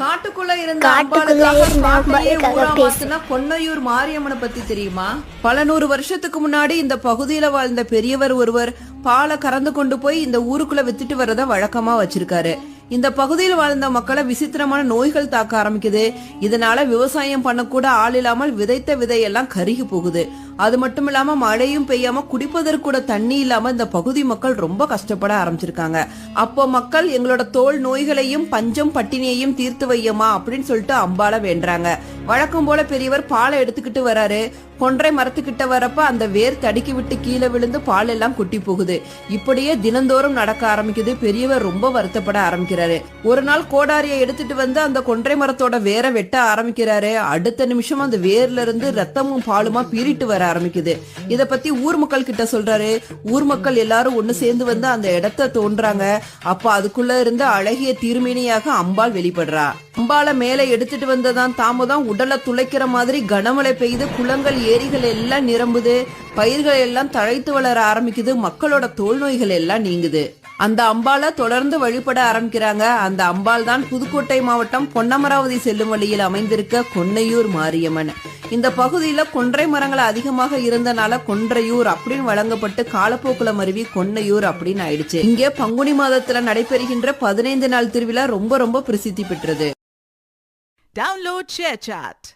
காட்டுக்குள்ள இருந்த அம்பாளுக்காக மாத்தினா கொன்னையூர் மாரியம்மனை பத்தி தெரியுமா? பல நூறு வருஷத்துக்கு முன்னாடி இந்த பகுதியில வாழ்ந்த பெரியவர் ஒருவர் பாலை கறந்து கொண்டு போய் இந்த ஊருக்குள்ள வித்துட்டு வரத வழக்கமா வச்சிருக்காரு. இந்த பகுதியில் வாழ்ந்த மக்களை விசித்திரமான நோய்கள் தாக்க ஆரம்பிக்குது. இதனால விவசாயம் பண்ணக்கூட ஆள் இல்லாமல் விதைத்த விதையெல்லாம் கருகி போகுது. அது மட்டும் இல்லாம மழையும் பெய்யாம குடிப்பதற்கு கூட தண்ணி இல்லாம இந்த பகுதி மக்கள் ரொம்ப கஷ்டப்பட ஆரம்பிச்சிருக்காங்க. அப்போ மக்கள் எங்களோட தோல் நோய்களையும் பஞ்சம் பட்டினியையும் தீர்த்து வையமா அப்படின்னு சொல்லிட்டு அம்பால வேண்டாங்க. வழக்கம் போல பெரியவர் பாலை எடுத்துக்கிட்டு வராரு. கொன்றை மரத்துக்கிட்ட வரப்ப அந்த வேர் தடுக்கி விட்டு கீழே விழுந்து பால் எல்லாம் கொட்டி போகுது. இப்படியே தினந்தோறும் நடக்க ஆரம்பிக்குது. பெரியவர் ரொம்ப வருத்தப்பட ஆரம்பிக்கிறாரு. ஒரு நாள் கோடாரியை எடுத்துட்டு வந்து அந்த கொன்றை மரத்தோட வேரை வெட்ட ஆரம்பிக்கிறாரு. அடுத்த நிமிஷம் அந்த வேர்ல இருந்து ரத்தமும் பாலுமா பீறிட்டு வர ஆரம்பிக்குது. இத பத்தி ஊர் மக்கள் கிட்ட சொல்றாரு. ஊர் மக்கள் எல்லாரும் ஒண்ணு சேர்ந்து வந்து அந்த இடத்த தோன்றாங்க. அப்ப அதுக்குள்ள இருந்த அழகிய திருமேனியாக அம்பாள் வெளிப்படுறா. அம்பாளை மேல எடுத்துட்டு வந்ததான் தாமதம் உடலை துளைக்கிற மாதிரி கனமழை பெய்யுது. குளங்கள் ஏரிகள் எல்லாம் நிரம்புது. பயிர்கள் எல்லாம் தழைத்து வளர ஆரம்பிக்குது. மக்களோட தோல் நோய்கள் எல்லாம் நீங்குது. அந்த அம்பாளை தொடர்ந்து வழிபட ஆரம்பிக்கிறாங்க. அந்த அம்பாள் தான் புதுக்கோட்டை மாவட்டம் பொன்னமராவதி செல்லும் வழியில் அமைந்திருக்க கொன்னையூர் மாரியம்மன். இந்த பகுதியில கொன்றை மரங்கள் அதிகமாக இருந்தனால கொன்றையூர் அப்படின்னு வழங்கப்பட்டு காலப்போக்குல மருவி கொன்னையூர் அப்படின்னு ஆயிடுச்சு. இங்கே பங்குனி மாதத்துல நடைபெறுகின்ற 15 நாள் திருவிழா ரொம்ப ரொம்ப பிரசித்தி பெற்றது. Download ShareChat.